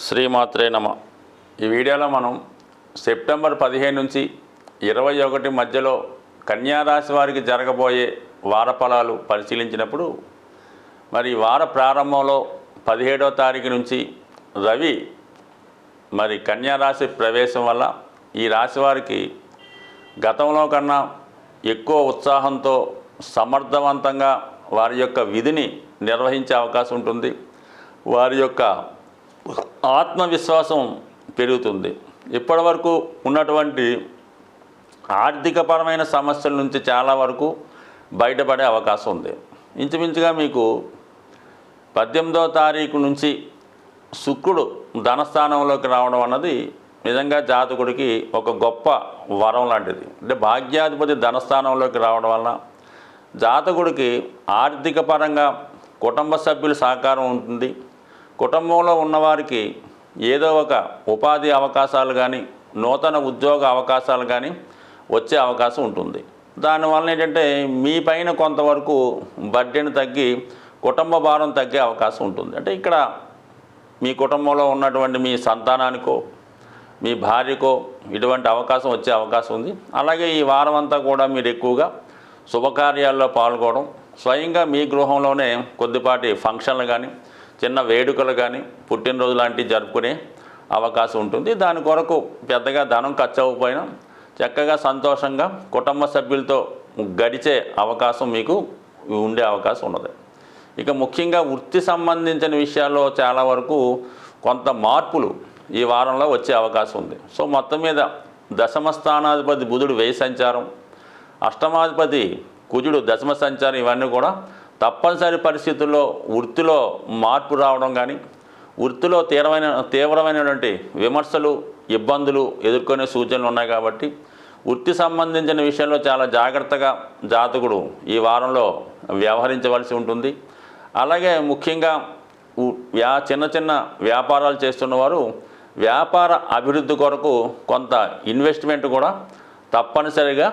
శ్రీమాత్రే నమ. ఈ వీడియోలో మనం సెప్టెంబర్ 15 నుంచి 21 మధ్యలో కన్యారాశి వారికి జరగబోయే వార ఫలాలు పరిశీలించినప్పుడు మరి వార ప్రారంభంలో 17వ తారీఖు నుంచి రవి మరి కన్యారాశి ప్రవేశం వల్ల ఈ రాశి వారికి గతంలో కన్నా ఎక్కువ ఉత్సాహంతో సమర్థవంతంగా వారి యొక్క విధిని నిర్వహించే అవకాశం ఉంటుంది. వారి యొక్క ఆత్మవిశ్వాసం పెరుగుతుంది. ఇప్పటివరకు ఉన్నటువంటి ఆర్థికపరమైన సమస్యల నుంచి చాలా వరకు బయటపడే అవకాశం ఉంది. ఇంచుమించుగా మీకు 18వ తారీఖు నుంచి శుక్రుడు ధనస్థానంలోకి రావడం అన్నది నిజంగా జాతకుడికి ఒక గొప్ప వరం లాంటిది. అంటే భాగ్యాధిపతి ధనస్థానంలోకి రావడం వలన జాతకుడికి ఆర్థిక పరంగా కుటుంబ సభ్యుల సహకారం ఉంటుంది. కుటుంబంలో ఉన్నవారికి ఏదో ఒక ఉపాధి అవకాశాలు కానీ నూతన ఉద్యోగ అవకాశాలు కానీ వచ్చే అవకాశం ఉంటుంది. దానివల్ల ఏంటంటే మీ పైన కొంతవరకు బడ్జెట్ తగ్గి కుటుంబ భారం తగ్గే అవకాశం ఉంటుంది. అంటే ఇక్కడ మీ కుటుంబంలో ఉన్నటువంటి మీ సంతానానికో మీ భార్యకో ఇటువంటి అవకాశం వచ్చే అవకాశం ఉంది. అలాగే ఈ వారం అంతా కూడా మీరు ఎక్కువగా శుభకార్యాల్లో పాల్గొనడం, స్వయంగా మీ గృహంలోనే కొద్దిపాటి ఫంక్షన్లు కానీ చిన్న వేడుకలు కానీ పుట్టినరోజు లాంటివి జరుపుకునే అవకాశం ఉంటుంది. దాని కొరకు పెద్దగా ధనం ఖర్చు అవ్వకపోయినా చక్కగా సంతోషంగా కుటుంబ సభ్యులతో గడిచే అవకాశం మీకు ఉండే అవకాశం ఉన్నది. ఇక ముఖ్యంగా వృత్తి సంబంధించిన విషయాల్లో చాలా వరకు కొంత మార్పులు ఈ వారంలో వచ్చే అవకాశం ఉంది. సో మొత్తం మీద దశమ స్థానాధిపతి బుధుడు వ్యయ సంచారం, అష్టమాధిపతి కుజుడు దశమ సంచారం, ఇవన్నీ కూడా తప్పనిసరి పరిస్థితుల్లో వృత్తిలో మార్పు రావడం కానీ వృత్తిలో తీవ్రమైనటువంటి విమర్శలు ఇబ్బందులు ఎదుర్కొనే సూచనలు ఉన్నాయి. కాబట్టి వృత్తి సంబంధించిన విషయంలో చాలా జాగ్రత్తగా జాతకుడు ఈ వారంలో వ్యవహరించవలసి ఉంటుంది. అలాగే ముఖ్యంగా చిన్న చిన్న వ్యాపారాలు చేస్తున్నవారు వ్యాపార అభివృద్ధి కొరకు కొంత ఇన్వెస్ట్మెంట్ కూడా తప్పనిసరిగా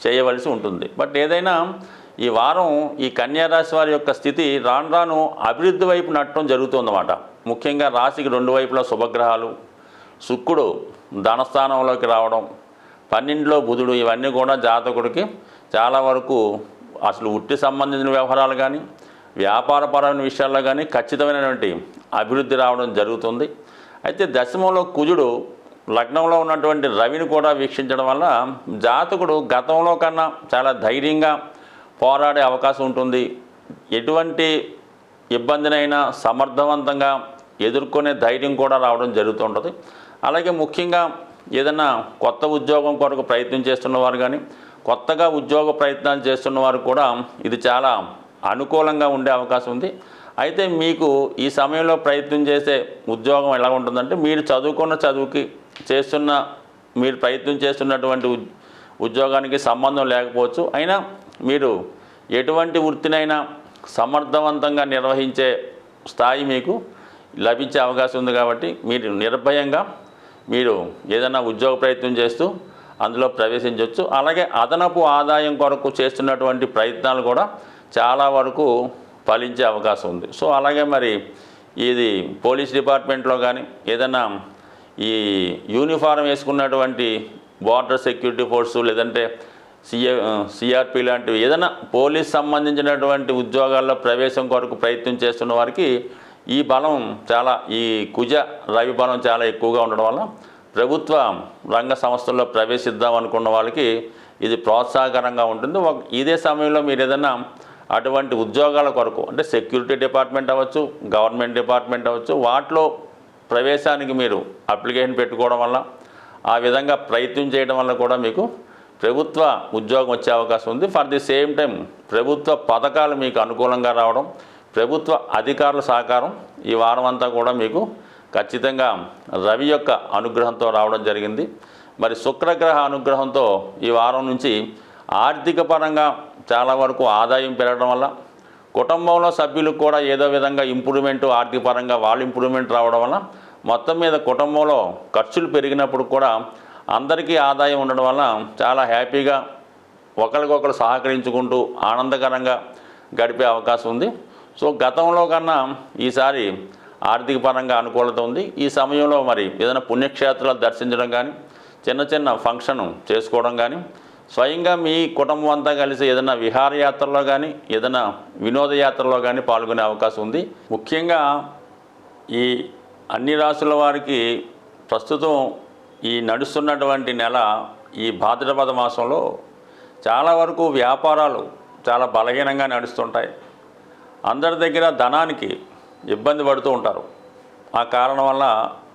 చేయవలసి ఉంటుంది. బట్ ఏదైనా ఈ వారం ఈ కన్యారాశి వారి యొక్క స్థితి రాను రాను అభివృద్ధి వైపు నట్టడం జరుగుతుందన్నమాట. ముఖ్యంగా రాశికి రెండు వైపులా శుభగ్రహాలు, శుక్రుడు ధనస్థానంలోకి రావడం, 12లో బుధుడు, ఇవన్నీ కూడా జాతకుడికి చాలా వరకు అసలు వృత్తి సంబంధించిన వ్యవహారాలు కానీ వ్యాపారపరమైన విషయాల్లో కానీ ఖచ్చితమైనటువంటి అభివృద్ధి రావడం జరుగుతుంది. అయితే దశమంలో కుజుడు లగ్నంలో ఉన్నటువంటి రవిని కూడా వీక్షించడం వల్ల జాతకుడు గతంలో కన్నా చాలా ధైర్యంగా పోరాడే అవకాశం ఉంటుంది. ఎటువంటి ఇబ్బందినైనా సమర్థవంతంగా ఎదుర్కొనే ధైర్యం కూడా రావడం జరుగుతుంటుంది. అలాగే ముఖ్యంగా ఏదైనా కొత్త ఉద్యోగం కొరకు ప్రయత్నం చేస్తున్నవారు కానీ కొత్తగా ఉద్యోగ ప్రయత్నాలు చేస్తున్నవారు కూడా ఇది చాలా అనుకూలంగా ఉండే అవకాశం ఉంది. అయితే మీకు ఈ సమయంలో ప్రయత్నం చేసే ఉద్యోగం ఎలా ఉంటుందంటే మీరు చదువుకున్న చదువుకి మీరు ప్రయత్నం చేస్తున్నటువంటి ఉద్యోగానికి సంబంధం లేకపోవచ్చు. అయినా మీరు ఎటువంటి వృత్తినైనా సమర్థవంతంగా నిర్వహించే స్థాయి మీకు లభించే అవకాశం ఉంది. కాబట్టి మీరు నిర్భయంగా మీరు ఏదైనా ఉద్యోగ ప్రయత్నం చేస్తూ అందులో ప్రవేశించవచ్చు. అలాగే అదనపు ఆదాయం కొరకు చేస్తున్నటువంటి ప్రయత్నాలు కూడా చాలా వరకు ఫలించే అవకాశం ఉంది. సో అలాగే మరి ఇది పోలీస్ డిపార్ట్మెంట్లో కానీ ఏదైనా ఈ యూనిఫారం వేసుకున్నటువంటి బార్డర్ సెక్యూరిటీ ఫోర్సు లేదంటే సిఆర్పి లాంటివి ఏదైనా పోలీస్ సంబంధించినటువంటి ఉద్యోగాల్లో ప్రవేశం కొరకు ప్రయత్నం చేస్తున్న వారికి ఈ బలం చాలా, ఈ కుజ రవి బలం చాలా ఎక్కువగా ఉండడం వల్ల ప్రభుత్వ రంగ సంస్థల్లో ప్రవేశిద్దాం అనుకున్న వాళ్ళకి ఇది ప్రోత్సాహకరంగా ఉంటుంది. ఇదే సమయంలో మీరు ఏదైనా అటువంటి ఉద్యోగాల కొరకు అంటే సెక్యూరిటీ డిపార్ట్మెంట్ అవ్వచ్చు, గవర్నమెంట్ డిపార్ట్మెంట్ అవ్వచ్చు, వాటిలో ప్రవేశానికి మీరు అప్లికేషన్ పెట్టుకోవడం వల్ల ఆ విధంగా ప్రయత్నం చేయడం వల్ల కూడా మీకు ప్రభుత్వ ఉద్యోగం వచ్చే అవకాశం ఉంది. ఫర్ ది సేమ్ టైం ప్రభుత్వ పథకాలు మీకు అనుకూలంగా రావడం, ప్రభుత్వ అధికారుల సహకారం ఈ వారం అంతా కూడా మీకు ఖచ్చితంగా రవి యొక్క అనుగ్రహంతో రావడం జరిగింది. మరి శుక్రగ్రహ అనుగ్రహంతో ఈ వారం నుంచి ఆర్థిక పరంగా చాలా వరకు ఆదాయం పెరగడం వల్ల కుటుంబంలో సభ్యులకు కూడా ఏదో విధంగా ఇంప్రూవ్మెంట్, ఆర్థిక పరంగా వాళ్ళు ఇంప్రూవ్మెంట్ రావడం వల్ల మొత్తం మీద కుటుంబంలో ఖర్చులు పెరిగినప్పుడు కూడా అందరికీ ఆదాయం ఉండడం వల్ల చాలా హ్యాపీగా ఒకరికొకరు సహకరించుకుంటూ ఆనందకరంగా గడిపే అవకాశం ఉంది. సో గతంలో కన్నా ఈసారి ఆర్థిక పరంగా అనుకూలత ఉంది. ఈ సమయంలో మరి ఏదైనా పుణ్యక్షేత్రాలు దర్శించడం కానీ, చిన్న చిన్న ఫంక్షన్ చేసుకోవడం కానీ, స్వయంగా మీ కుటుంబం అంతా కలిసి ఏదైనా విహారయాత్రలో కానీ, ఏదైనా వినోదయాత్రలో కానీ పాల్గొనే అవకాశం ఉంది. ముఖ్యంగా ఈ అన్ని రాశుల వారికి ప్రస్తుతం ఈ నడుస్తున్నటువంటి నెల, ఈ భాద్రపద మాసంలో చాలా వరకు వ్యాపారాలు చాలా బలహీనంగా నడుస్తుంటాయి. అందరి దగ్గర ధనానికి ఇబ్బంది పడుతూ ఉంటారు. ఆ కారణం వల్ల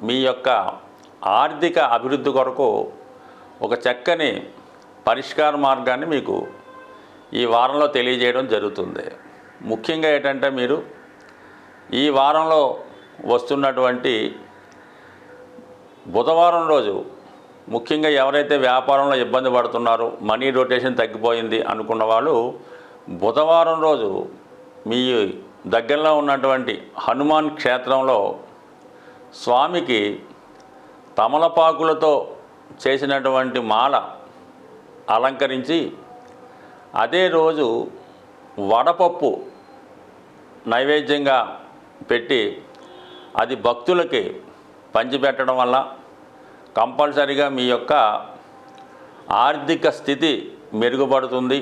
మీ యొక్క ఆర్థిక అభివృద్ధి కొరకు ఒక చక్కని పరిష్కార మార్గాన్ని మీకు ఈ వారంలో తెలియజేయడం జరుగుతుంది. ముఖ్యంగా ఏంటంటే మీరు ఈ వారంలో వస్తున్నటువంటి బుధవారం రోజు, ముఖ్యంగా ఎవరైతే వ్యాపారంలో ఇబ్బంది పడుతున్నారో, మనీ రొటేషన్ తగ్గిపోయింది అనుకున్న వాళ్ళు బుధవారం రోజు మీ దగ్గరలో ఉన్నటువంటి హనుమాన్ క్షేత్రంలో స్వామికి తమలపాకులతో చేసినటువంటి మాల అలంకరించి, అదే రోజు వడపప్పు నైవేద్యంగా పెట్టి అది భక్తులకి పంచిపెట్టడం వల్ల కంపల్సరిగా మీ యొక్క ఆర్థిక స్థితి మెరుగుపడుతుంది.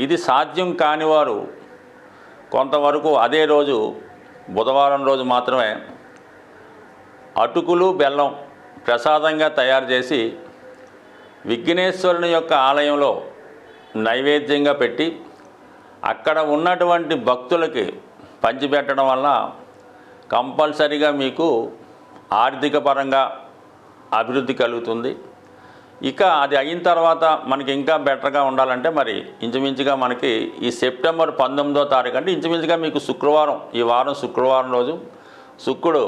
ఇది సాధ్యం కాని వారు కొంతవరకు అదే రోజు బుధవారం రోజు మాత్రమే అటుకులు బెల్లం ప్రసాదంగా తయారు చేసి విఘ్నేశ్వరుని యొక్క ఆలయంలో నైవేద్యంగా పెట్టి అక్కడ ఉన్నటువంటి భక్తులకి పంచిపెట్టడం వల్ల కంపల్సరిగా మీకు ఆర్థిక పరంగా అభివృద్ధి కలుగుతుంది. ఇక అది అయిన తర్వాత మనకి ఇంకా బెటర్గా ఉండాలంటే మరి ఇంచుమించుగా మనకి ఈ సెప్టెంబర్ 19వ తారీఖు అంటే ఇంచుమించుగా మీకు శుక్రవారం, ఈ వారం శుక్రవారం రోజు శుక్రుడు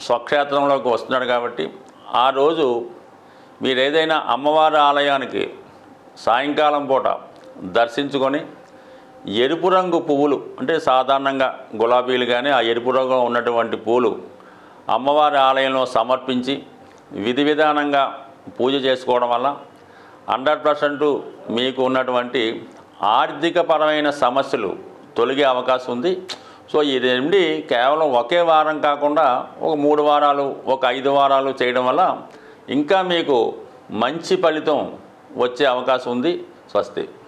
స్వక్షేత్రంలోకి వస్తున్నాడు కాబట్టి ఆ రోజు మీరు ఏదైనా అమ్మవారి ఆలయానికి సాయంకాలం పూట దర్శించుకొని ఎరుపు రంగు పువ్వులు, అంటే సాధారణంగా గులాబీలు కానీ ఆ ఎరుపు రంగులో ఉన్నటువంటి పూలు అమ్మవారి ఆలయంలో సమర్పించి విధి విధానంగా పూజ చేసుకోవడం వల్ల 100% మీకు ఉన్నటువంటి ఆర్థికపరమైన సమస్యలు తొలగే అవకాశం ఉంది. సో ఇది నుండి కేవలం ఒకే వారం కాకుండా ఒక 3 వారాలు, ఒక 5 వారాలు చేయడం వల్ల ఇంకా మీకు మంచి ఫలితం వచ్చే అవకాశం ఉంది. స్వస్తి.